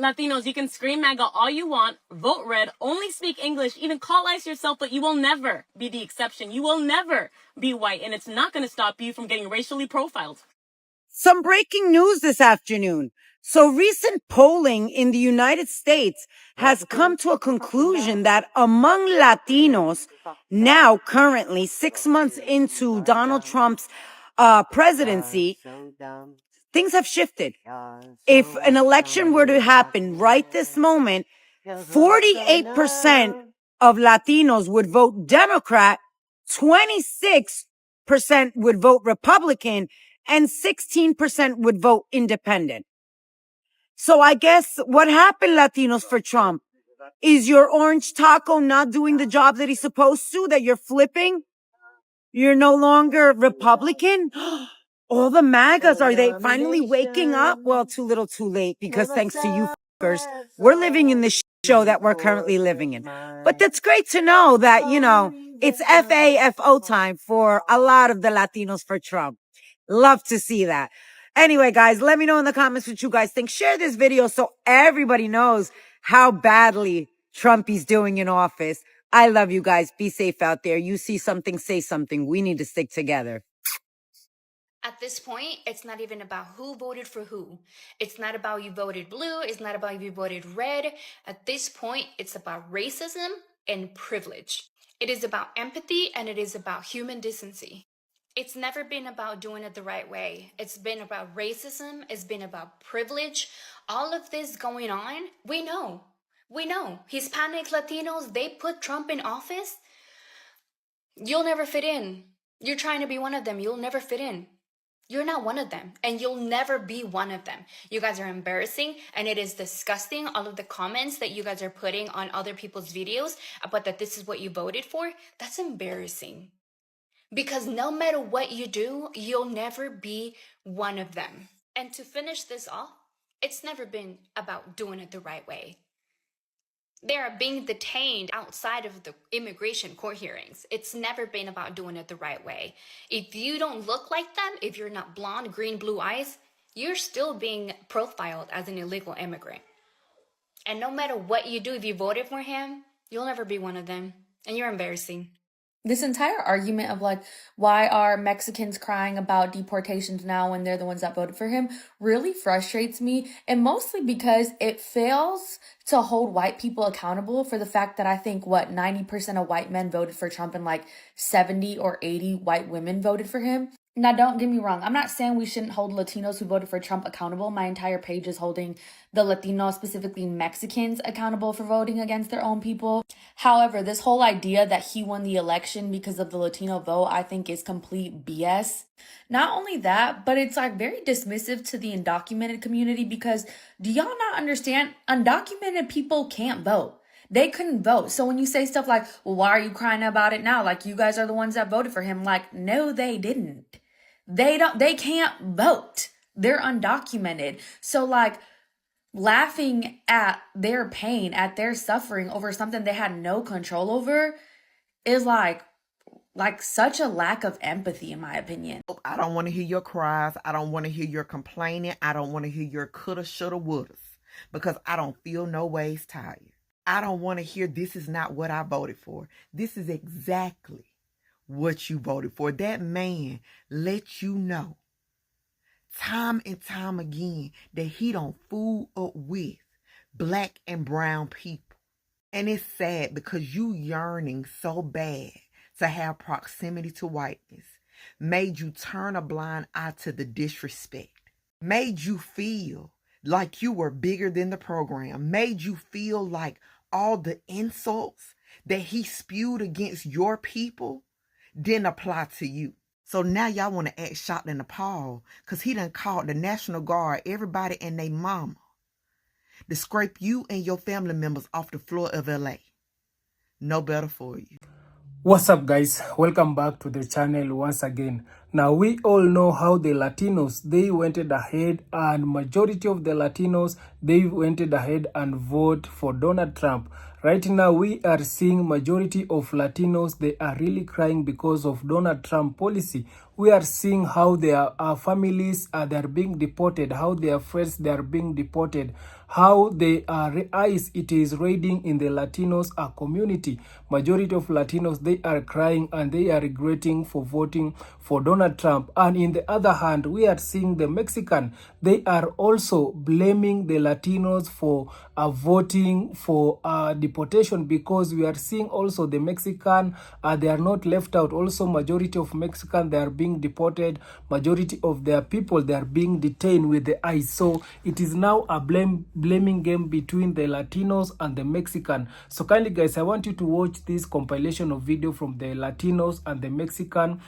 Latinos, you can scream MAGA all you want, vote red, only speak English, even call ICE yourself, but you will never be the exception. You will never be white, and it's not going to stop you from getting racially profiled. Some breaking news this afternoon. So recent polling in the United States has come to a conclusion that among Latinos, now currently 6 months into Donald Trump's presidency, things have shifted. If an election were to happen right this moment, 48% of Latinos would vote Democrat, 26% would vote Republican, and 16% would vote independent. So I guess what happened, Latinos, for Trump? Is your orange taco not doing the job that he's supposed to, that you're flipping? You're no longer Republican? All the MAGAs, are they finally waking up? Well, too little too late, because thanks to you fuckers, we're living in this show that we're currently living in. But that's great to know that, you know, it's FAFO time for a lot of the Latinos for Trump. Love to see that. Anyway, guys, let me know in the comments what you guys think. Share this video so everybody knows how badly Trump is doing in office. I love you guys. Be safe out there. You see something, say something. We need to stick together. At this point, it's not even about who voted for who. It's not about you voted blue. It's not about you voted red. At this point, it's about racism and privilege. It is about empathy and it is about human decency. It's never been about doing it the right way. It's been about racism. It's been about privilege. All of this going on, we know. We know. Hispanic Latinos, they put Trump in office. You'll never fit in. You're trying to be one of them. You'll never fit in. You're not one of them, and you'll never be one of them. You guys are embarrassing, and it is disgusting, all of the comments that you guys are putting on other people's videos about that this is what you voted for. That's embarrassing. Because no matter what you do, you'll never be one of them. And to finish this off, it's never been about doing it the right way. They are being detained outside of the immigration court hearings. It's never been about doing it the right way. If you don't look like them, if you're not blonde, green, blue eyes, you're still being profiled as an illegal immigrant. And no matter what you do, if you voted for him, you'll never be one of them. And you're embarrassing. This entire argument of like, why are Mexicans crying about deportations now when they're the ones that voted for him really frustrates me. And mostly because it fails to hold white people accountable for the fact that I think 90% of white men voted for Trump and like 70 or 80 white women voted for him. Now, don't get me wrong. I'm not saying we shouldn't hold Latinos who voted for Trump accountable. My entire page is holding the Latinos, specifically Mexicans, accountable for voting against their own people. However, this whole idea that he won the election because of the Latino vote, I think is complete BS. Not only that, but it's like very dismissive to the undocumented community because do y'all not understand? Undocumented people can't vote. They couldn't vote. So when you say stuff like, well, why are you crying about it now? Like, you guys are the ones that voted for him. Like, no, they didn't. They can't vote. They're undocumented. So like laughing at their pain, at their suffering over something they had no control over is like such a lack of empathy, in my opinion. I don't want to hear your cries. I don't want to hear your complaining. I don't want to hear your coulda, shoulda, wouldas because I don't feel no ways tired. I don't want to hear this is not what I voted for. This is exactly what you voted for. That man let you know time and time again that he don't fool up with black and brown people. And it's sad because you yearning so bad to have proximity to whiteness made you turn a blind eye to the disrespect, made you feel like you were bigger than the program, made you feel like all the insults that he spewed against your people didn't apply to you. So now y'all want to act shocked and appalled because he done called the National Guard, everybody and they mama, to scrape you and your family members off the floor of LA. No better for you. What's up, guys? Welcome back to the channel once again. Now, we all know how the Latinos, they went ahead, and majority of the Latinos, they went ahead and vote for Donald Trump. Right now, we are seeing majority of Latinos, they are really crying because of Donald Trump policy. We are seeing how their families they are being deported, how their friends they are being deported, how the ICE it is raiding in the Latinos community. Majority of Latinos, they are crying and they are regretting for voting for Donald Trump. And in the other hand, we are seeing the Mexican, they are also blaming the Latinos for voting for deportation, because we are seeing also the Mexican, they are not left out. Also, majority of Mexican, they are being deported. Majority of their people, they are being detained with the ICE. So it is now a blaming game between the Latinos and the Mexican. So kindly guys, I want you to watch this compilation of video from the Latinos and the Mexican.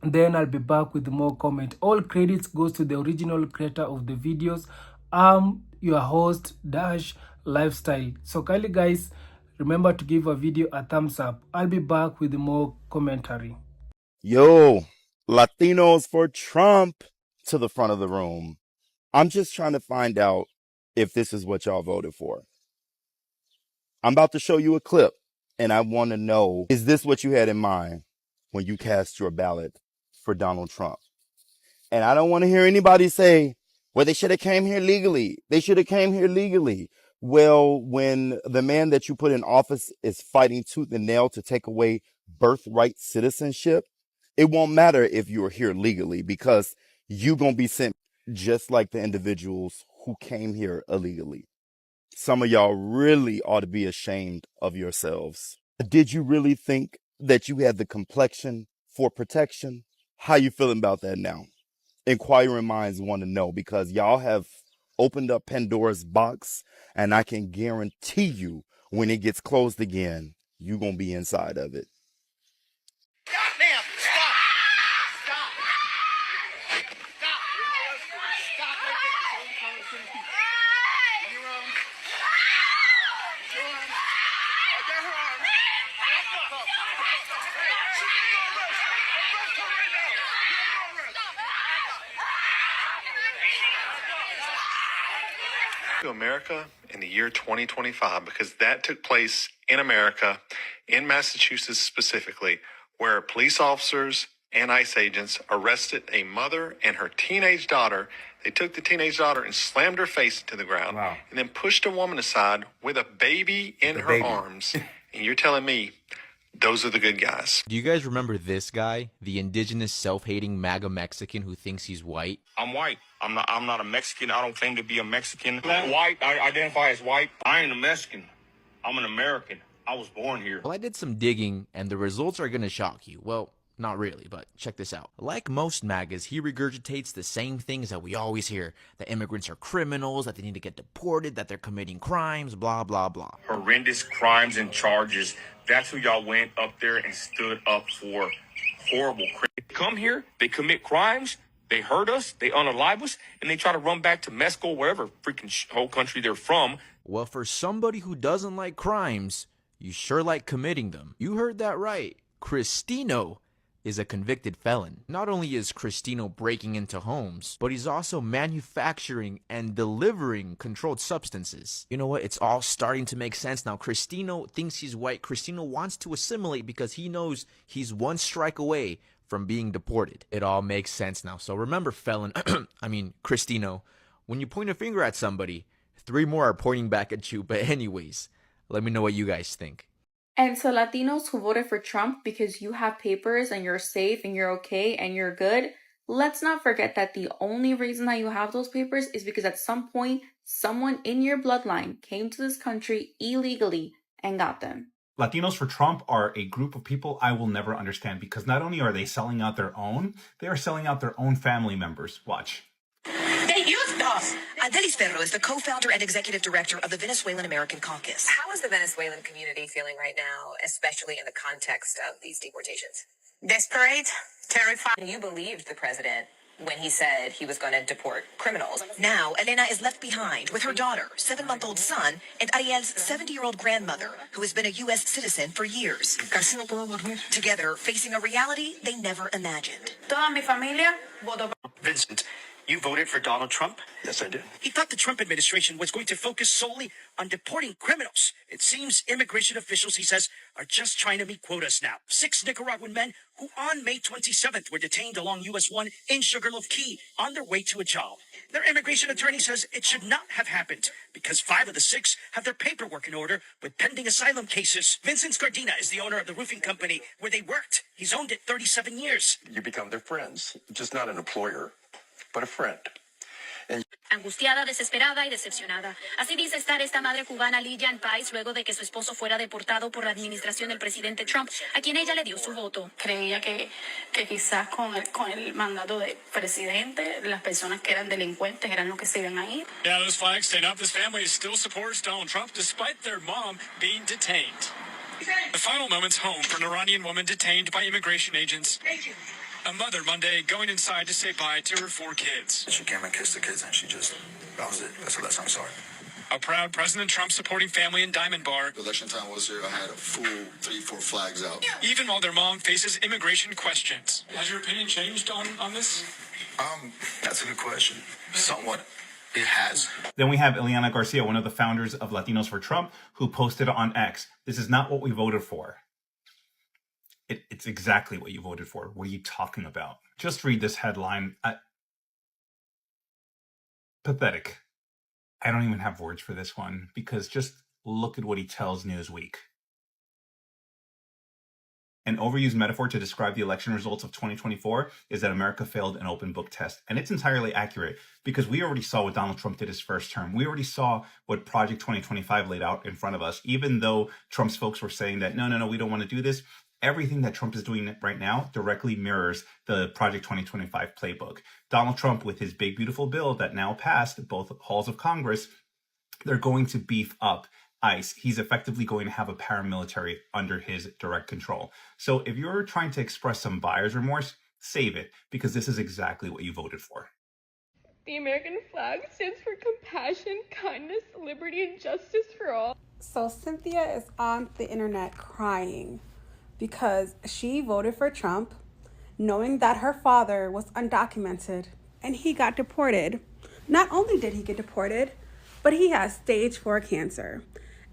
Then I'll be back with more comment. All credits goes to the original creator of the videos. I'm your host Dash Lifestyle. So kindly guys, remember to give a video a thumbs up. I'll be back with more commentary. Yo, Latinos for Trump to the front of the room. I'm just trying to find out if this is what y'all voted for. I'm about to show you a clip, and I want to know, is this what you had in mind when you cast your ballot for Donald Trump? And I don't want to hear anybody say, well, they should have came here legally. They should have came here legally. Well, when the man that you put in office is fighting tooth and nail to take away birthright citizenship, it won't matter if you're here legally, because you're going to be sent just like the individuals who came here illegally. Some of y'all really ought to be ashamed of yourselves. Did you really think that you had the complexion for protection? How you feeling about that now? Inquiring minds want to know, because y'all have opened up Pandora's box, and I can guarantee you when it gets closed again, you're going to be inside of it. Goddamn! Stop! Stop! Stop! Stop right there. On your own. Your arm. I got her arm. Stop. Arrest her right now. To America in the year 2025, because that took place in America, in Massachusetts specifically, where police officers and ICE agents arrested a mother and her teenage daughter. They took the teenage daughter and slammed her face into the ground. Wow. And then pushed a woman aside with a baby in her arms. And you're telling me those are the good guys? Do you guys remember this guy, the indigenous self-hating MAGA Mexican who thinks he's white? I'm white. I'm not a Mexican. I don't claim to be a Mexican. White. I identify as white. I ain't a Mexican. I'm an American. I was born here. Well, I did some digging, and the results are going to shock you. Well, not really, but check this out. Like most MAGAs, he regurgitates the same things that we always hear. That immigrants are criminals, that they need to get deported, that they're committing crimes, blah, blah, blah. Horrendous crimes and charges. That's who y'all went up there and stood up for. Horrible crimes. They come here, they commit crimes, they hurt us, they unalive us, and they try to run back to Mexico, wherever freaking whole country they're from. Well, for somebody who doesn't like crimes, you sure like committing them. You heard that right. Cristino is a convicted felon. Not only is Cristino breaking into homes, but he's also manufacturing and delivering controlled substances. You know what? It's all starting to make sense now. Cristino thinks he's white. Cristino wants to assimilate because he knows he's one strike away from being deported. It all makes sense now. So remember, felon, Cristino, when you point a finger at somebody, 3 more are pointing back at you. But anyways, let me know what you guys think. And so Latinos who voted for Trump because you have papers and you're safe and you're okay and you're good, let's not forget that the only reason that you have those papers is because at some point, someone in your bloodline came to this country illegally and got them. Latinos for Trump are a group of people I will never understand, because not only are they selling out their own, they are selling out their own family members. Watch. They used us! Adelis Ferro is the co-founder and executive director of the Venezuelan American Caucus. How is the Venezuelan community feeling right now, especially in the context of these deportations? Desperate, terrified. You believed the president when he said he was going to deport criminals. Now, Elena is left behind with her daughter, 7-month-old son, and Ariel's 70-year-old grandmother, who has been a U.S. citizen for years. Together, facing a reality they never imagined. Toda mi familia votó. Vincent, you voted for Donald Trump? Yes, I did. He thought the Trump administration was going to focus solely on deporting criminals. It seems immigration officials, he says, are just trying to meet quotas now. 6 Nicaraguan men who on May 27th were detained along US 1 in Sugarloaf Key on their way to a job. Their immigration attorney says it should not have happened because 5 of the 6 have their paperwork in order with pending asylum cases. Vincent Scardina is the owner of the roofing company where they worked. He's owned it 37 years. You become their friends, just not an employer, but a friend. Angustiada, desesperada y decepcionada. Así dice estar esta madre cubana Lilia en paz luego de que su esposo fuera deportado por la administración del presidente Trump, a quien ella le dio su voto. Creía que quizás con el mandato del presidente, las personas que eran delincuentes eran los que se iban a ir. Yeah, those flags stand up. This family still supports Donald Trump despite their mom being detained. The final moments home for an Iranian woman detained by immigration agents. A mother Monday going inside to say bye to her 4 kids. She came and kissed the kids and that was it. That's the last time I saw her. A proud President Trump supporting family in Diamond Bar. Election time was here. I had a full 3-4 flags out. Even while their mom faces immigration questions. Has your opinion changed on this? That's a good question. Somewhat. It has. Then we have Ileana Garcia, one of the founders of Latinos for Trump, who posted on X, "This is not what we voted for." It's exactly what you voted for. What are you talking about? Just read this headline. Pathetic. I don't even have words for this one because just look at what he tells Newsweek. An overused metaphor to describe the election results of 2024 is that America failed an open book test. And it's entirely accurate because we already saw what Donald Trump did his first term. We already saw what Project 2025 laid out in front of us. Even though Trump's folks were saying that, no, we don't want to do this. Everything that Trump is doing right now directly mirrors the Project 2025 playbook. Donald Trump, with his big, beautiful bill that now passed both halls of Congress, they're going to beef up ICE. He's effectively going to have a paramilitary under his direct control. So if you're trying to express some buyer's remorse, save it, because this is exactly what you voted for. The American flag stands for compassion, kindness, liberty, and justice for all. So Cynthia is on the internet crying because she voted for Trump knowing that her father was undocumented and he got deported. Not only did he get deported, but he has stage 4 cancer.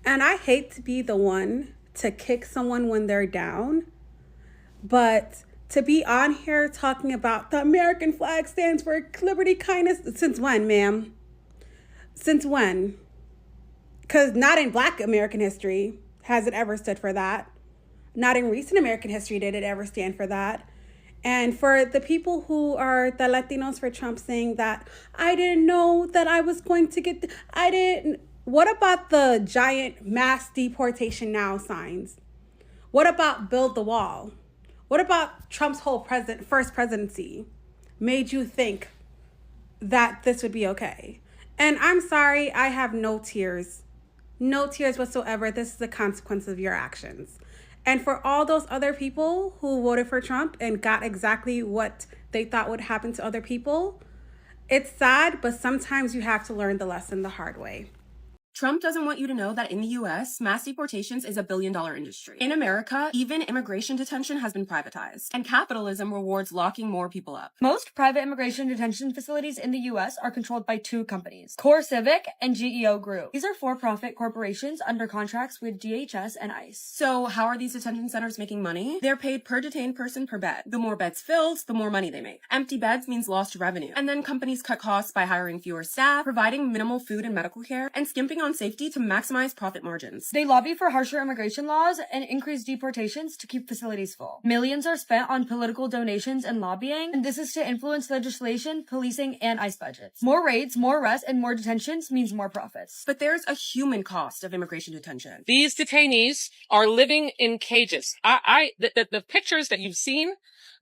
And I hate to be the one to kick someone when they're down, but to be on here talking about the American flag stands for liberty, kindness, since when, ma'am? Since when? Because not in Black American history has it ever stood for that. Not in recent American history did it ever stand for that. And for the people who are the Latinos for Trump saying that, I didn't know that I was going to get, what about the giant mass deportation now signs? What about build the wall? What about Trump's whole first presidency made you think that this would be okay? And I'm sorry, I have no tears. No tears whatsoever. This is the consequence of your actions. And for all those other people who voted for Trump and got exactly what they thought would happen to other people, it's sad, but sometimes you have to learn the lesson the hard way. Trump doesn't want you to know that in the US, mass deportations is a billion-dollar industry. In America, even immigration detention has been privatized, and capitalism rewards locking more people up. Most private immigration detention facilities in the U.S. are controlled by 2 companies, Core Civic and GEO Group. These are for-profit corporations under contracts with DHS and ICE. So how are these detention centers making money? They're paid per detained person per bed. The more beds filled, the more money they make. Empty beds means lost revenue. And then companies cut costs by hiring fewer staff, providing minimal food and medical care, and skimping on safety to maximize profit margins. They lobby for harsher immigration laws and increase deportations to keep facilities full. Millions are spent on political donations and lobbying, and this is to influence legislation, policing, and ICE budgets. More raids, more arrests, and more detentions means more profits. But there's a human cost of immigration detention. These detainees are living in cages. The pictures that you've seen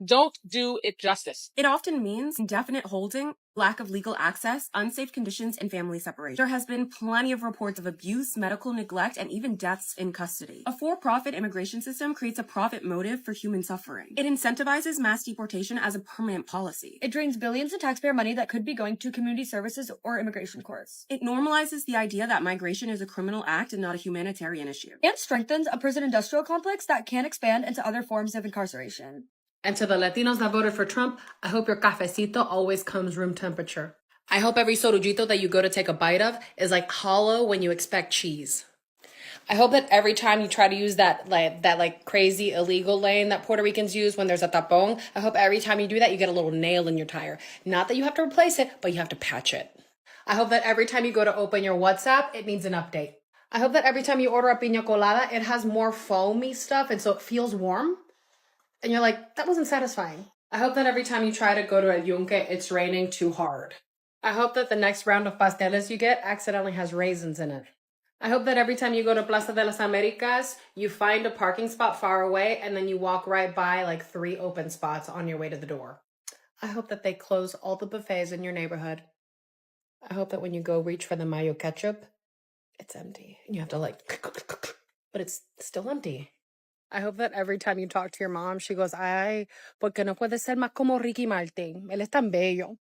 don't do it justice. It often means indefinite holding, lack of legal access, unsafe conditions, and family separation. There has been plenty of reports of abuse, medical neglect, and even deaths in custody. A for-profit immigration system creates a profit motive for human suffering. It incentivizes mass deportation as a permanent policy. It drains billions in taxpayer money that could be going to community services or immigration courts. It normalizes the idea that migration is a criminal act and not a humanitarian issue. And strengthens a prison industrial complex that can expand into other forms of incarceration. And to the Latinos that voted for Trump, I hope your cafecito always comes room temperature. I hope every sorujito that you go to take a bite of is like hollow when you expect cheese. I hope that every time you try to use that crazy illegal lane that Puerto Ricans use when there's a tapón, I hope every time you do that, you get a little nail in your tire. Not that you have to replace it, but you have to patch it. I hope that every time you go to open your WhatsApp, it needs an update. I hope that every time you order a piña colada, it has more foamy stuff, and so it feels warm. And you're like, that wasn't satisfying. I hope that every time you try to go to El Yunque, it's raining too hard. I hope that the next round of pasteles you get accidentally has raisins in it. I hope that every time you go to Plaza de las Americas, you find a parking spot far away and then you walk right by like 3 open spots on your way to the door. I hope that they close all the buffets in your neighborhood. I hope that when you go reach for the mayo ketchup, it's empty. And you have to but it's still empty. I hope that every time you talk to your mom, she goes, ay, porque no puede ser más como Ricky Martin. Él es tan bello.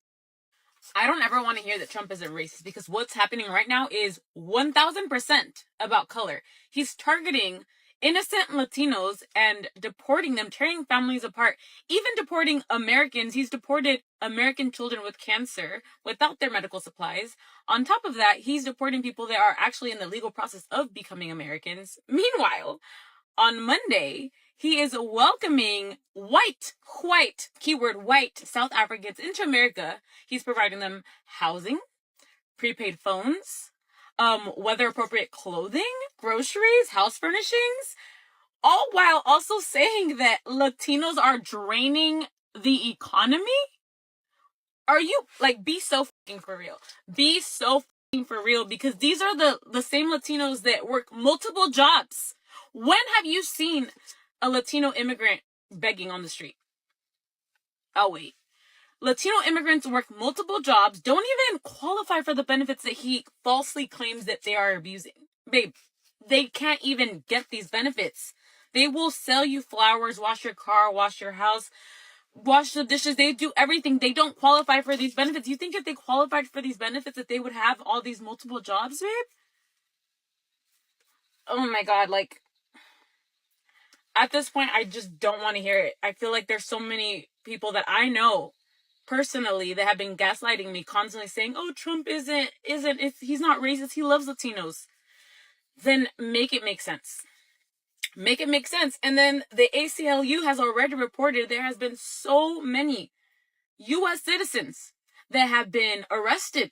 I don't ever want to hear that Trump isn't racist because what's happening right now is 1000% about color. He's targeting innocent Latinos and deporting them, tearing families apart, even deporting Americans. He's deported American children with cancer without their medical supplies. On top of that, he's deporting people that are actually in the legal process of becoming Americans. Meanwhile, on Monday, he is welcoming white, keyword white, South Africans into America. He's providing them housing, prepaid phones, weather-appropriate clothing, groceries, house furnishings, all while also saying that Latinos are draining the economy. Are you, be so fucking for real. Be so fucking for real, because these are the same Latinos that work multiple jobs. When have you seen a Latino immigrant begging on the street? Oh, wait. Latino immigrants work multiple jobs, don't even qualify for the benefits that he falsely claims that they are abusing. Babe, they can't even get these benefits. They will sell you flowers, wash your car, wash your house, wash the dishes. They do everything. They don't qualify for these benefits. You think if they qualified for these benefits that they would have all these multiple jobs, babe? Oh my God, at this point, I just don't want to hear it. I feel like there's so many people that I know personally that have been gaslighting me, constantly saying, oh, Trump he's not racist, he loves Latinos. Then make it make sense. Make it make sense. And then the ACLU has already reported there has been so many U.S. citizens that have been arrested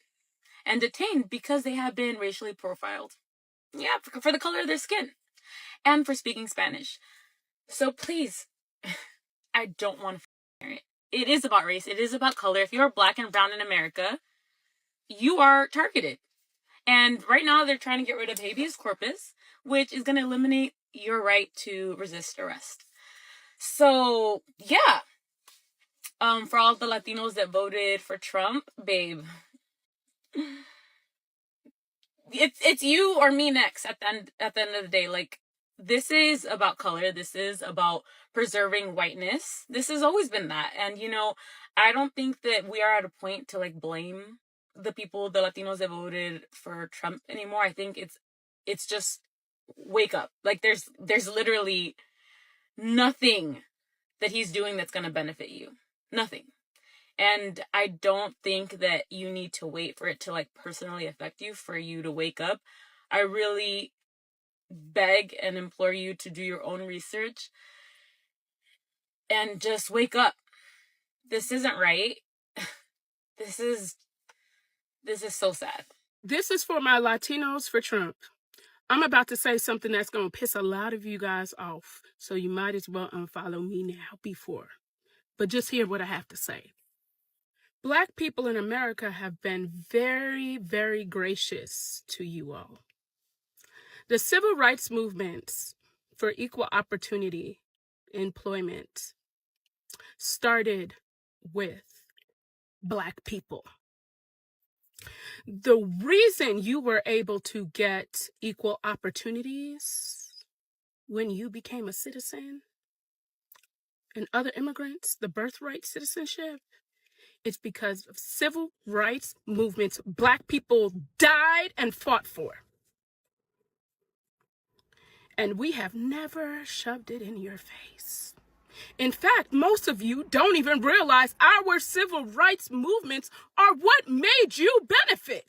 and detained because they have been racially profiled. Yeah, for the color of their skin and for speaking Spanish. So please, I don't want to hear it. It is about race. It is about color. If you're black and brown in America, you are targeted. And right now they're trying to get rid of habeas corpus, which is going to eliminate your right to resist arrest. So, yeah. For all the Latinos that voted for Trump, babe, it's you or me next at the end of the day. This is about color. This is about preserving whiteness. This has always been that. And, I don't think that we are at a point to blame the Latinos that voted for Trump anymore. I think it's just wake up. There's literally nothing that he's doing that's going to benefit you. Nothing. And I don't think that you need to wait for it to personally affect you for you to wake up. I really beg and implore you to do your own research and just wake up. This isn't right. This is so sad. This is for my Latinos for Trump. I'm about to say something that's going to piss a lot of you guys off, so you might as well unfollow me now before. But just hear what I have to say. Black people in America have been very, very gracious to you all. The civil rights movements for equal opportunity employment started with Black people. The reason you were able to get equal opportunities when you became a citizen and other immigrants, the birthright citizenship, it's because of civil rights movements Black people died and fought for. And we have never shoved it in your face. In fact, most of you don't even realize our civil rights movements are what made you benefit.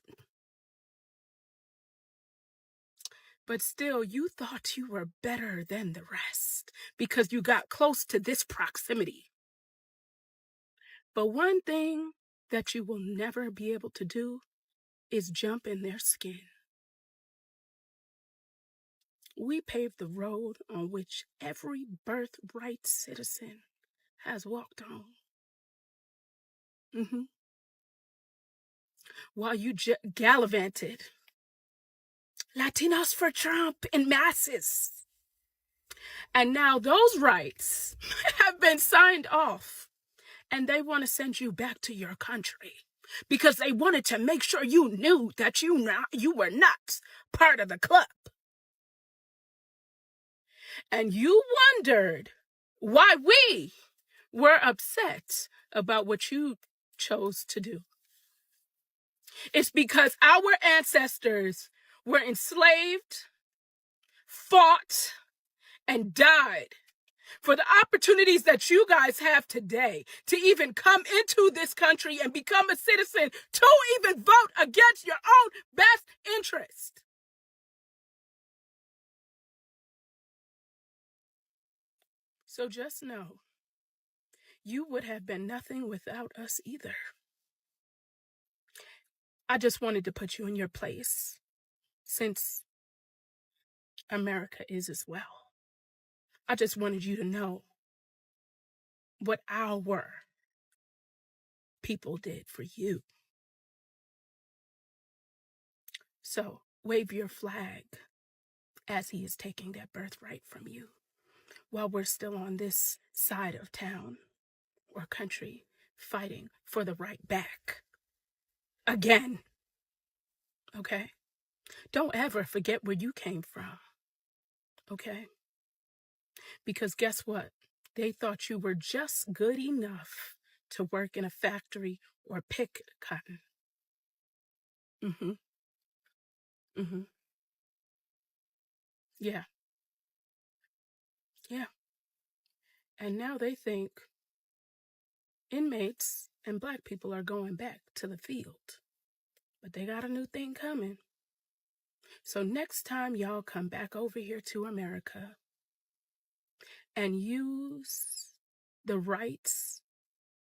But still, you thought you were better than the rest because you got close to this proximity. But one thing that you will never be able to do is jump in their skin. We paved the road on which every birthright citizen has walked on. While you gallivanted, Latinos for Trump in masses. And now those rights have been signed off, and they want to send you back to your country because they wanted to make sure you knew that you were not part of the club. And you wondered why we were upset about what you chose to do. It's because our ancestors were enslaved, fought, and died for the opportunities that you guys have today to even come into this country and become a citizen, to even vote against your own best interest. So just know, you would have been nothing without us either. I just wanted to put you in your place, since America is as well. I just wanted you to know what our people did for you. So wave your flag as he is taking that birthright from you, while we're still on this side of town or country fighting for the right back. Again. Okay? Don't ever forget where you came from. Okay? Because guess what? They thought you were just good enough to work in a factory or pick cotton. Yeah. Yeah. And now they think inmates and black people are going back to the field. But they got a new thing coming. So next time y'all come back over here to America and use the rights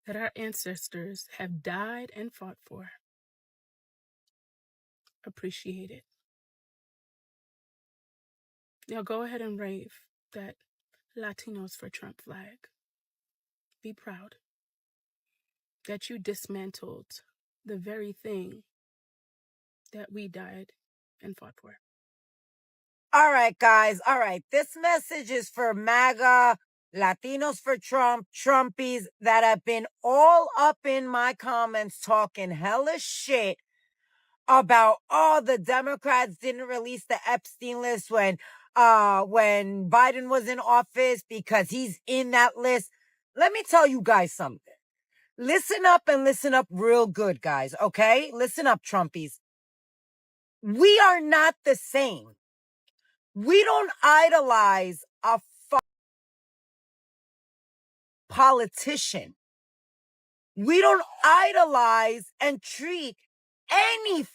that our ancestors have died and fought for, appreciate it. Now go ahead and wave that Latinos for Trump flag. Be proud that you dismantled the very thing that we died and fought for. All right, guys. All right. This message is for MAGA, Latinos for Trump, Trumpies that have been all up in my comments talking hella shit about, oh, the Democrats didn't release the Epstein list when Biden was in office because he's in that list. Let me tell you guys something. Listen up and listen up real good, guys. Okay? Listen up, Trumpies. We are not the same. We don't idolize a politician. We don't idolize and treat any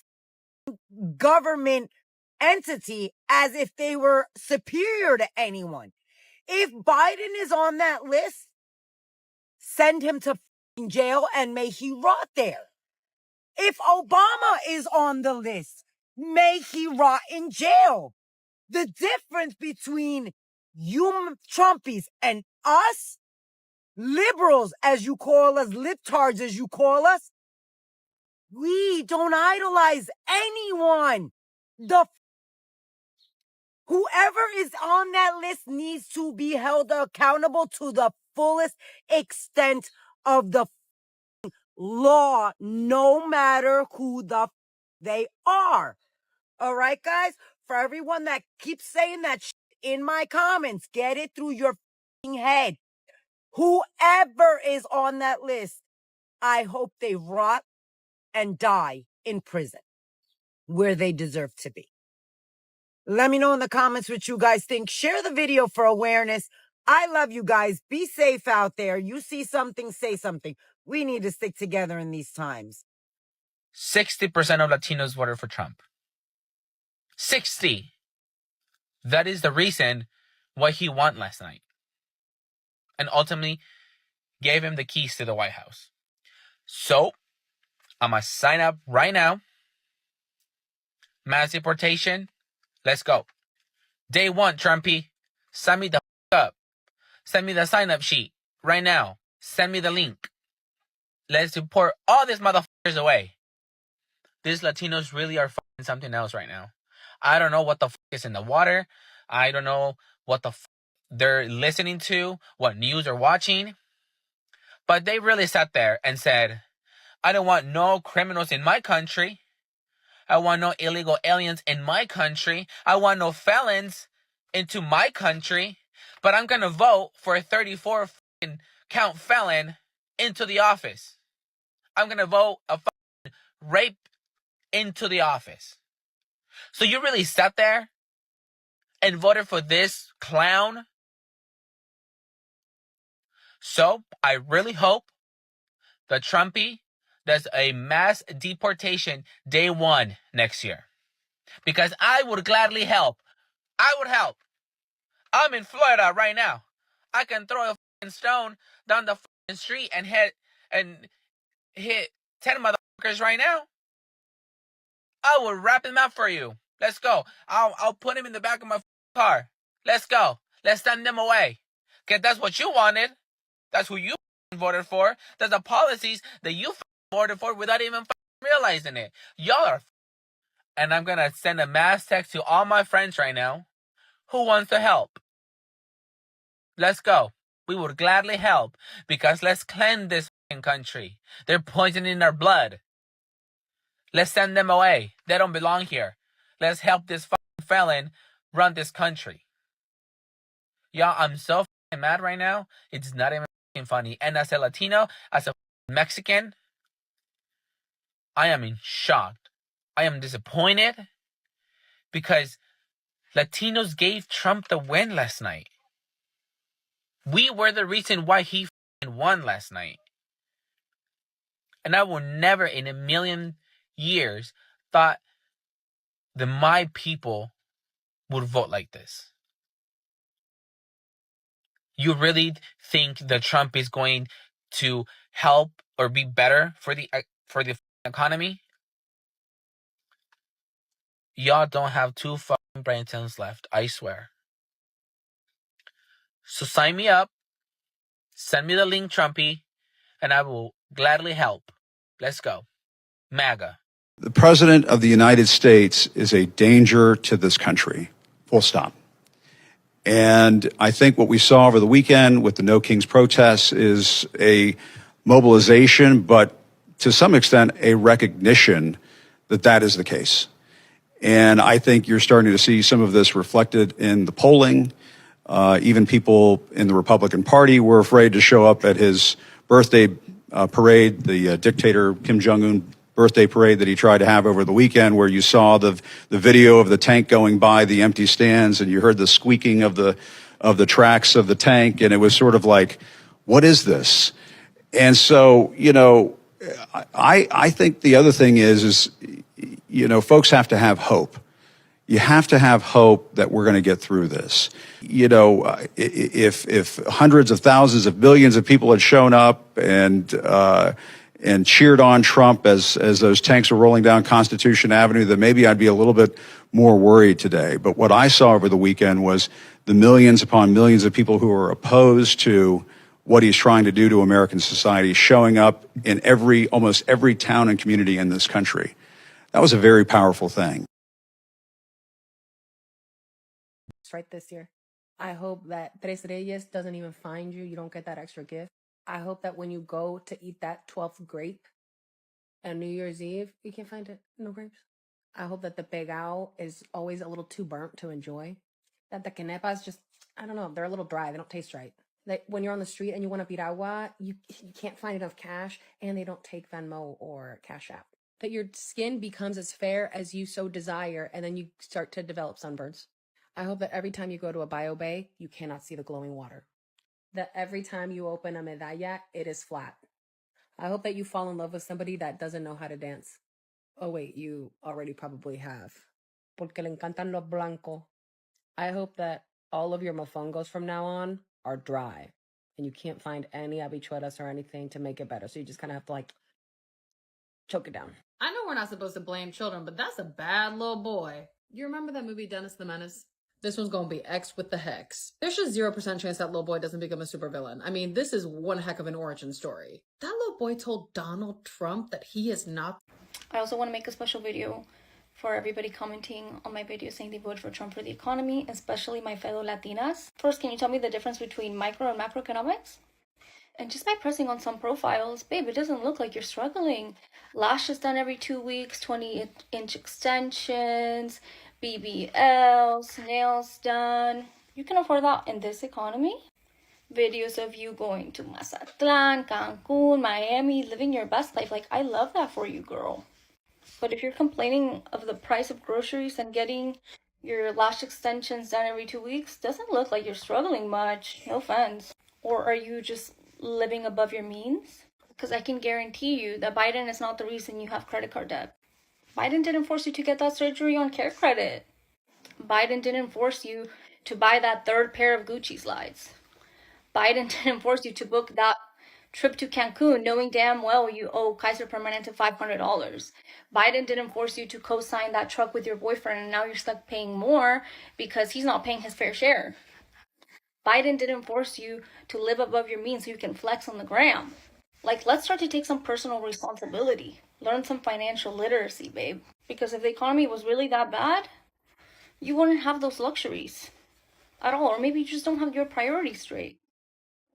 government entity as if they were superior to anyone. If Biden is on that list, send him to jail and may he rot there. If Obama is on the list, may he rot in jail. The difference between you Trumpies and us, liberals as you call us, libtards as you call us, we don't idolize anyone. Whoever is on that list needs to be held accountable to the fullest extent of the law, no matter who they are. All right, guys? For everyone that keeps saying that shit in my comments, get it through your head. Whoever is on that list, I hope they rot and die in prison where they deserve to be. Let me know in the comments what you guys think. Share the video for awareness. I love you guys. Be safe out there. You see something, say something. We need to stick together in these times. 60% of Latinos voted for Trump. 60. That is the reason why he won last night. And ultimately gave him the keys to the White House. So, I'm going to sign up right now. Mass deportation. Let's go. Day one, Trumpy. Sign me the up. Send me the sign-up sheet right now. Send me the link. Let's deport all these motherfuckers away. These Latinos really are fucking something else right now. I don't know what the fuck is in the water. I don't know what the fuck they're listening to, what news they're watching. But they really sat there and said, I don't want no criminals in my country. I want no illegal aliens in my country. I want no felons into my country. But I'm going to vote for a 34 fucking count felon into the office. I'm going to vote a fucking rape into the office. So you really sat there and voted for this clown? So I really hope that Trumpy does a mass deportation day one next year. Because I would gladly help. I would help. I'm in Florida right now. I can throw a fucking stone down the fucking street and hit 10 motherfuckers right now. I will wrap him up for you. Let's go. I'll put him in the back of my car. Let's go. Let's send them away. Because that's what you wanted. That's who you voted for. That's the policies that you voted for without even realizing it. Y'all are. And I'm going to send a mass text to all my friends right now. Who wants to help? Let's go. We would gladly help. Because let's cleanse this country. They're poisoning our blood. Let's send them away. They don't belong here. Let's help this felon run this country. Y'all, I'm so mad right now. It's not even funny. And as a Latino, as a Mexican, I am in shock. I am disappointed because Latinos gave Trump the win last night. We were the reason why he won last night. And I will never in a million years thought that my people would vote like this. You really think that Trump is going to help or be better for the economy? Y'all don't have two fucking brain cells left, I swear. So sign me up, send me the link, Trumpy, and I will gladly help. Let's go. MAGA. The President of the United States is a danger to this country, full stop. And I think what we saw over the weekend with the No Kings protests is a mobilization, but to some extent, a recognition that that is the case. And I think you're starting to see some of this reflected in the polling. Even people in the Republican Party were afraid to show up at his birthday parade, the dictator Kim Jong-un birthday parade that he tried to have over the weekend, where you saw the video of the tank going by the empty stands and you heard the squeaking of the tracks of the tank. And it was sort of like, what is this? And so, you know, I think the other thing is, you know, folks have to have hope. You have to have hope that we're going to get through this. You know, if hundreds of thousands of millions of people had shown up and cheered on Trump as those tanks were rolling down Constitution Avenue, then maybe I'd be a little bit more worried today. But what I saw over the weekend was the millions upon millions of people who are opposed to what he's trying to do to American society showing up in almost every town and community in this country. That was a very powerful thing. Right this year. I hope that Tres Reyes doesn't even find you. You don't get that extra gift. I hope that when you go to eat that 12th grape on New Year's Eve, you can't find it. No grapes. I hope that the pegao is always a little too burnt to enjoy. That the canepas just, I don't know, they're a little dry. They don't taste right. Like when you're on the street and you want to piragua, you can't find enough cash, and they don't take Venmo or Cash App. That your skin becomes as fair as you so desire, and then you start to develop sunburns. I hope that every time you go to a bio bay, you cannot see the glowing water. That every time you open a medalla, it is flat. I hope that you fall in love with somebody that doesn't know how to dance. Oh wait, you already probably have. Porque le encantan los blancos. I hope that all of your mofongos from now on are dry and you can't find any habichuelas or anything to make it better. So you just kind of have to like choke it down. I know we're not supposed to blame children, but that's a bad little boy. You remember that movie Dennis the Menace? This one's gonna be X with the hex. There's just 0% chance that little boy doesn't become a supervillain. I mean, this is one heck of an origin story. That little boy told Donald Trump that he is not. I also want to make a special video for everybody commenting on my video saying they voted for Trump for the economy, especially my fellow Latinas. First, can you tell me the difference between micro and macroeconomics? And just by pressing on some profiles, babe, it doesn't look like you're struggling. Lashes done every 2 weeks, 20-inch extensions, BBLs, nails done. You can afford that in this economy? Videos of you going to Mazatlan, Cancun, Miami, living your best life. Like, I love that for you, girl. But if you're complaining of the price of groceries and getting your lash extensions done every 2 weeks, doesn't look like you're struggling much. No offense. Or are you just living above your means? Because I can guarantee you that Biden is not the reason you have credit card debt. Biden didn't force you to get that surgery on care credit. Biden didn't force you to buy that third pair of Gucci slides. Biden didn't force you to book that trip to Cancun knowing damn well you owe Kaiser Permanente $500. Biden didn't force you to co-sign that truck with your boyfriend and now you're stuck paying more because he's not paying his fair share. Biden didn't force you to live above your means so you can flex on the gram. Like, let's start to take some personal responsibility. Learn some financial literacy, babe. Because if the economy was really that bad, you wouldn't have those luxuries at all. Or maybe you just don't have your priorities straight.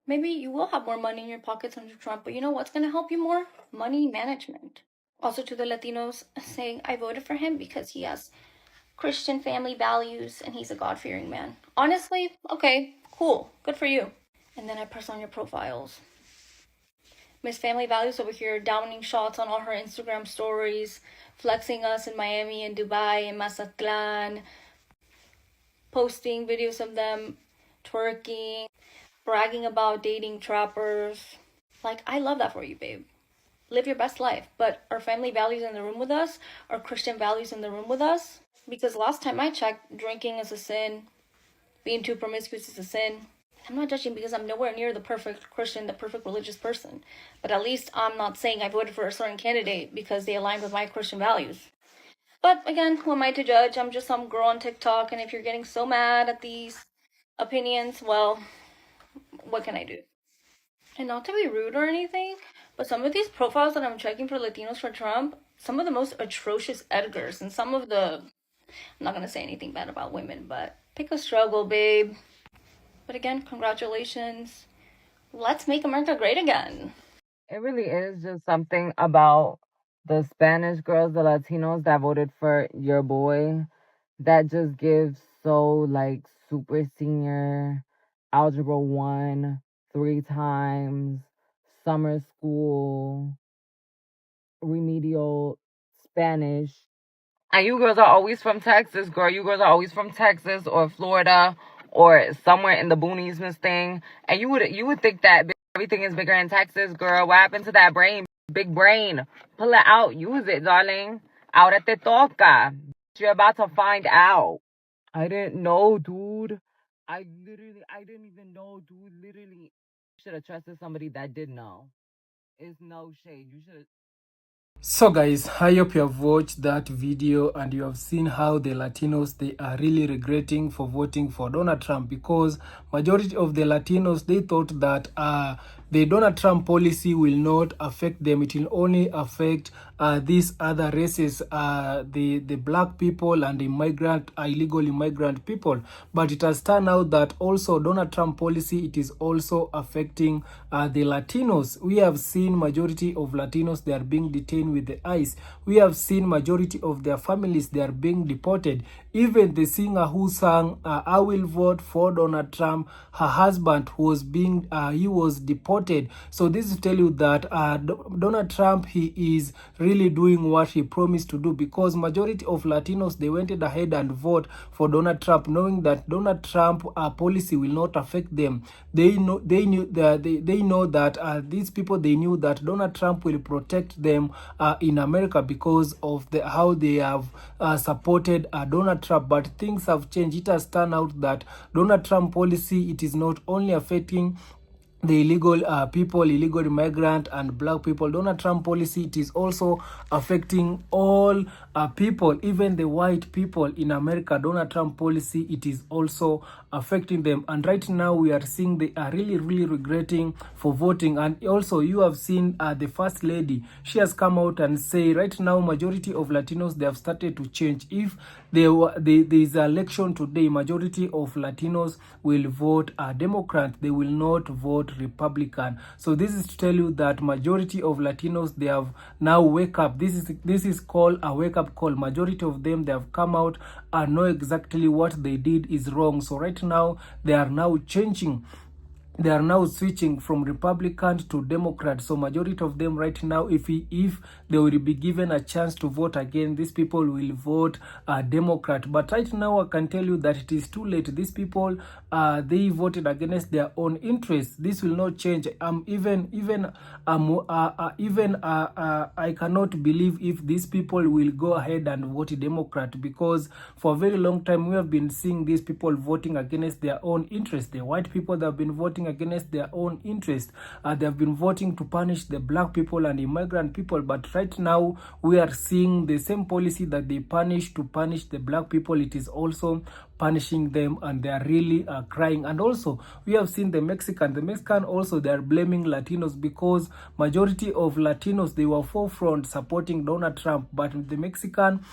Maybe you will have more money in your pockets under Trump, but you know what's going to help you more? Money management. Also to the Latinos saying, I voted for him because he has Christian family values and he's a God-fearing man. Honestly, okay, cool, good for you. And then I press on your profiles. Miss Family Values over here downing shots on all her Instagram stories, flexing us in Miami and Dubai and Mazatlan, posting videos of them twerking, bragging about dating trappers. Like, I love that for you, babe. Live your best life. But are family values in the room with us? Are Christian values in the room with us? Because last time I checked, drinking is a sin. Being too promiscuous is a sin. I'm not judging because I'm nowhere near the perfect Christian, the perfect religious person. But at least I'm not saying I voted for a certain candidate because they aligned with my Christian values. But again, who am I to judge? I'm just some girl on TikTok, and if you're getting so mad at these opinions, well, what can I do? And not to be rude or anything, but some of these profiles that I'm checking for Latinos for Trump, some of the most atrocious editors, and some of the, I'm not going to say anything bad about women, but pick a struggle, babe. But again, congratulations. Let's make America great again. It really is just something about the Spanish girls, the Latinos that voted for your boy, that just gives so, like, super senior, algebra 1, 3 times, summer school, remedial Spanish. And you girls are always from Texas, girl. You girls are always from Texas or Florida or somewhere in the boonies, Miss Thing. And you would think that everything is bigger in Texas, girl. What happened to that brain? Big brain. Pull it out. Use it, darling. Ahora te toca. You're about to find out. I didn't know, dude. I didn't even know, dude. Literally, you should have trusted somebody that did know. It's no shade. You should have. So guys, I hope you have watched that video and you have seen how the Latinos, they are really regretting for voting for Donald Trump, because majority of the Latinos, they thought that the Donald Trump policy will not affect them. It will only affect these other races, the black people and the illegal immigrant people. But it has turned out that also Donald Trump policy, it is also affecting the Latinos. We have seen majority of Latinos, they are being detained with the ICE. We have seen majority of their families, they are being deported. Even the singer who sang I will vote for Donald Trump, her husband was being he was deported. So this is to tell you that Donald Trump, he is really doing what he promised to do, because majority of Latinos, they went ahead and vote for Donald Trump, knowing that Donald Trump policy will not affect them. They know that these people, they knew that Donald Trump will protect them in America because of how they have supported Donald Donald Trump, but things have changed. It has turned out that Donald Trump policy, it is not only affecting the illegal people, illegal immigrant and black people. Donald Trump policy, it is also affecting all people, even the white people in America. Donald Trump policy, it is also affecting them. And right now we are seeing they are really regretting for voting. And also you have seen the first lady, she has come out and say right now majority of Latinos, they have started to change. If there is an election today, majority of Latinos will vote Democrat, they will not vote Republican. So this is to tell you that majority of Latinos, they have now wake up. This is called a wake up call. Majority of them, they have come out and know exactly what they did is wrong. So right now they are now changing. They are now switching from Republican to Democrat. So majority of them right now, if they will be given a chance to vote again, these people will vote Democrat. But right now I can tell you that it is too late. These people, they voted against their own interests. This will not change. I cannot believe if these people will go ahead and vote Democrat, because for a very long time we have been seeing these people voting against their own interests. The white people that have been voting against their own interest, they have been voting to punish the black people and immigrant people. But right now we are seeing the same policy that they punish to punish the black people, it is also punishing them, and they are really crying. And also we have seen the Mexican also, they are blaming Latinos, because majority of Latinos, they were forefront supporting Donald Trump, but the Mexican,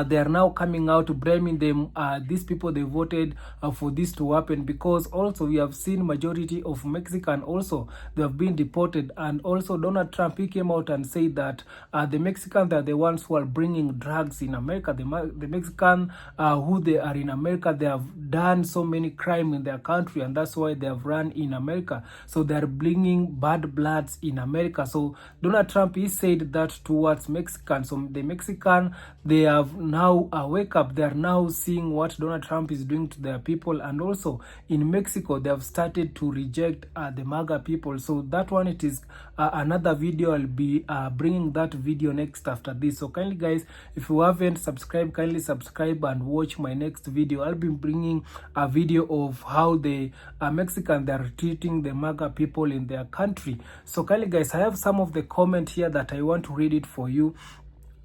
they are now coming out blaming them. These people, they voted for this to happen, because also we have seen majority of Mexican also, they have been deported. And also Donald Trump, he came out and said that the Mexicans are the ones who are bringing drugs in America. The Mexican who they are in America, they have done so many crime in their country, and that's why they have run in America. So they are bringing bad bloods in America. So Donald Trump, he said that towards Mexicans. So the Mexican, they have now wake up. They are now seeing what Donald Trump is doing to their people. And also in Mexico, they have started to reject the MAGA people. So that one, it is another video. I'll be bringing that video next after this. So kindly guys, if you haven't subscribed, kindly subscribe and watch my next video. I'll be bringing a video of how the Mexicans, they are treating the MAGA people in their country. So kindly guys, I have some of the comment here that I want to read it for you.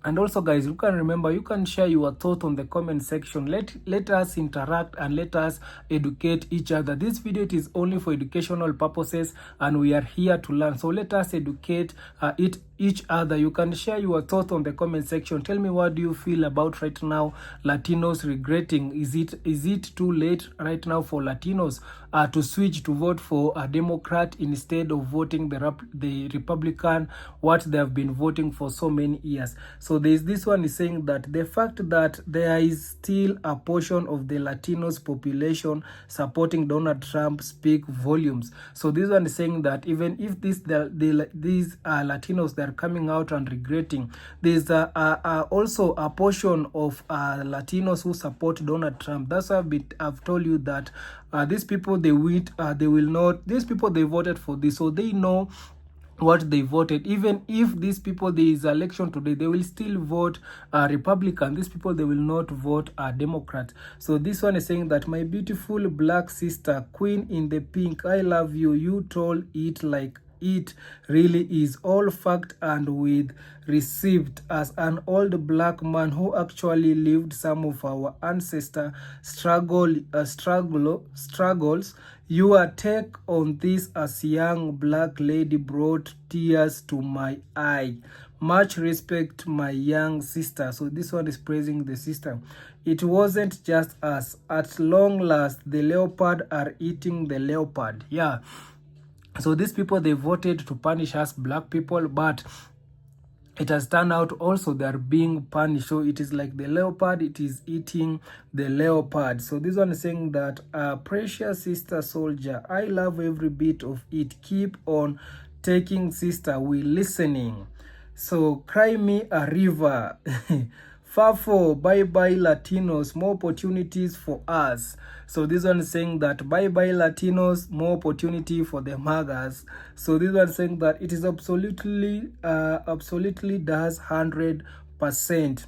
And also guys, you can remember, you can share your thought on the comment section. Let us interact and let us educate each other. This video, it is only for educational purposes, and we are here to learn. So let us educate each other. You can share your thought on the comment section. Tell me, what do you feel about right now Latinos regretting? Is it too late right now for Latinos to switch to vote for a Democrat instead of voting the Republican, what they have been voting for so many years? So this one is saying that the fact that there is still a portion of the Latinos population supporting Donald Trump speak volumes. So this one is saying that even if these Latinos, they are coming out and regretting, there's also a portion of Latinos who support Donald Trump. That's why I've told you that these people, these people, they voted for this, so they know what they voted. Even if these people, there is election today, they will still vote Republican. These people, they will not vote Democrat. So this one is saying that, my beautiful black sister, queen in the pink, I love you. You told it like it really is, all fact and with received. As an old black man who actually lived some of our ancestor struggles, your take on this as young black lady brought tears to my eye. Much respect, my young sister. So this one is praising the sister. It wasn't just us. At long last, the leopard are eating the leopard. Yeah. So these people, they voted to punish us black people, but it has turned out also they are being punished. So it is like the leopard, it is eating the leopard. So this one is saying that, precious sister soldier, I love every bit of it. Keep on taking, sister, we listening. So cry me a river. Fafo, bye-bye Latinos, more opportunities for us. So this one is saying that bye-bye Latinos, more opportunity for the MAGAs. So this one is saying that it is absolutely does 100%.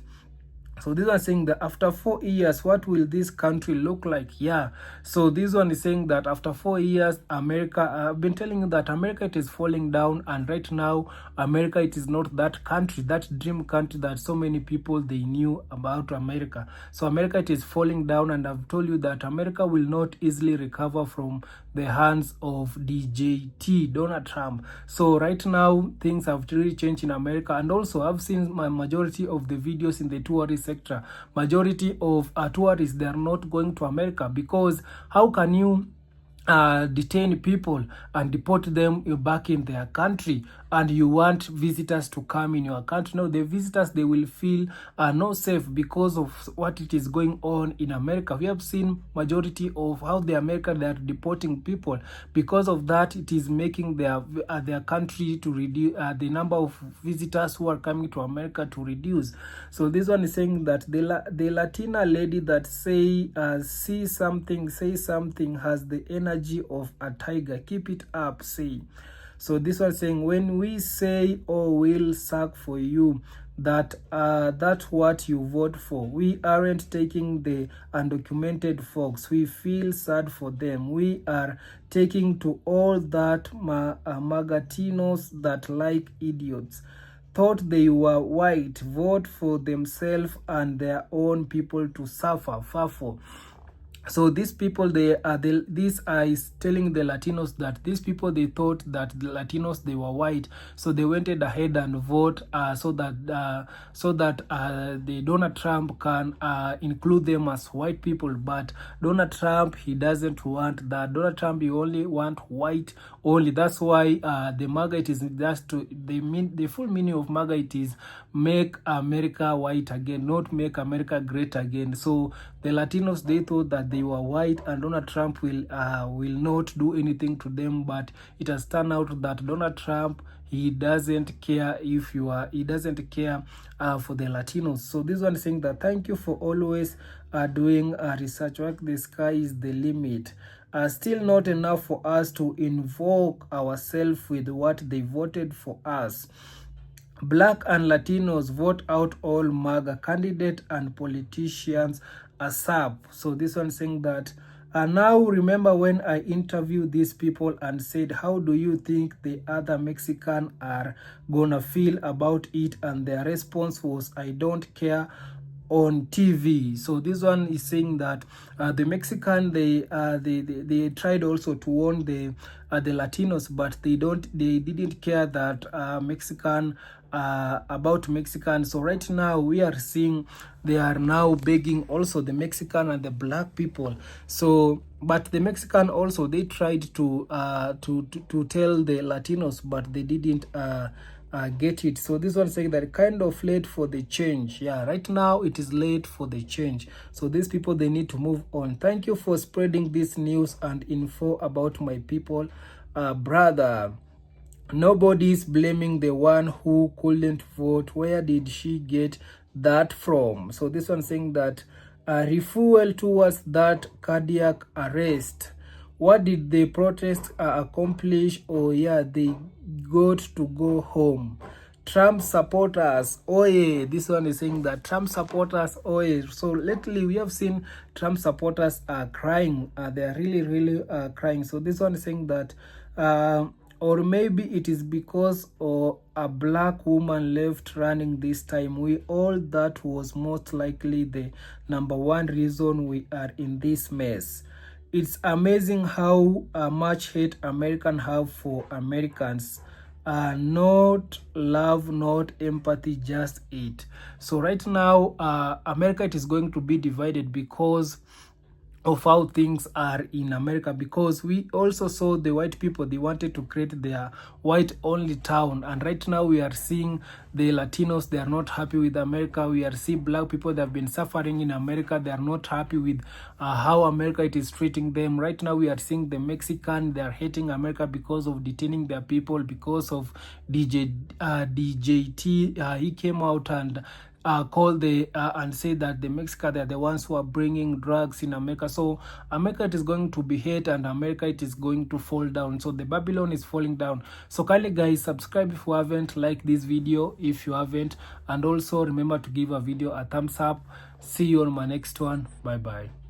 So this one saying that after 4 years, what will this country look like? Yeah. So this one is saying that after 4 years, America, I've been telling you that America, it is falling down. And right now, America, it is not that country, that dream country that so many people, they knew about America. So America, it is falling down. And I've told you that America will not easily recover from the hands of DJT, Donald Trump. So right now, things have really changed in America. And also, I've seen my majority of the videos in the tourist sector. Majority of tourists, they are not going to America, because how can you detain people and deport them back in their country, and you want visitors to come in your country? No, the visitors, they will feel not safe because of what it is going on in America. We have seen majority of how the America, they are deporting people. Because of that, it is making their country to reduce the number of visitors who are coming to America to reduce. So this one is saying that the Latina lady that say something has the energy of a tiger. Keep it up, say. So this one saying, when we say, oh, we'll suck for you, that's what you vote for. We aren't taking the undocumented folks. We feel sad for them. We are taking to all that Magatinos that like idiots. Thought they were white, vote for themselves and their own people to suffer. Fafo. So these people, these is telling the Latinos that these people, they thought that the Latinos, they were white, so they went ahead and vote so that the Donald Trump can include them as white people. But Donald Trump, he doesn't want that. Donald Trump, he only want white only. That's why the MAGA, it is just to the full meaning of MAGA, it is make America white again, not make America great again. So the Latinos, they thought that they were white and Donald Trump will not do anything to them, but it has turned out that Donald Trump, he doesn't care if you are, he doesn't care for the Latinos. So this one is saying that thank you for always doing research work. The sky is the limit. Still not enough for us to invoke ourselves with what they voted for us. Black and Latinos, vote out all MAGA candidate and politicians ASAP. So this one saying that now remember when I interviewed these people and said, how do you think the other Mexican are gonna feel about it? And their response was, I don't care, on TV. So this one is saying that the Mexican, they tried also to warn the Latinos, but they didn't care that Mexican about Mexicans. So right now we are seeing they are now begging also the Mexican and the black people. So but the Mexican also, they tried to tell the Latinos, but they didn't get it. So this one saying that kind of late for the change. Yeah, right now it is late for the change. So these people, they need to move on. Thank you for spreading this news and info about my people. Brother, nobody's blaming the one who couldn't vote. Where did she get that from? So this one saying that refuel towards that cardiac arrest. What did the protest accomplish? Oh yeah, they got to go home. Trump supporters, oh yeah, this one is saying that Trump supporters, oh yeah. So lately we have seen Trump supporters are crying. They are really crying. So this one is saying that or maybe it is because a black woman left running this time. That was most likely the #1 reason we are in this mess. It's amazing how much hate Americans have for Americans. Not love, not empathy, just hate. So right now, America, it is going to be divided because of how things are in America, because we also saw the white people, they wanted to create their white only town, and right now we are seeing the Latinos, they are not happy with America. We are seeing black people that have been suffering in America, they are not happy with how America it is treating them. Right now we are seeing the Mexican, they are hating America because of detaining their people, because of DJT. He came out and call the and say that the Mexicans, they're the ones who are bringing drugs in America. So America, it is going to be hit, and America, it is going to fall down. So the Babylon is falling down. So kindly guys, subscribe if you haven't, like this video if you haven't, and also remember to give a video a thumbs up. See you on my next one. Bye bye.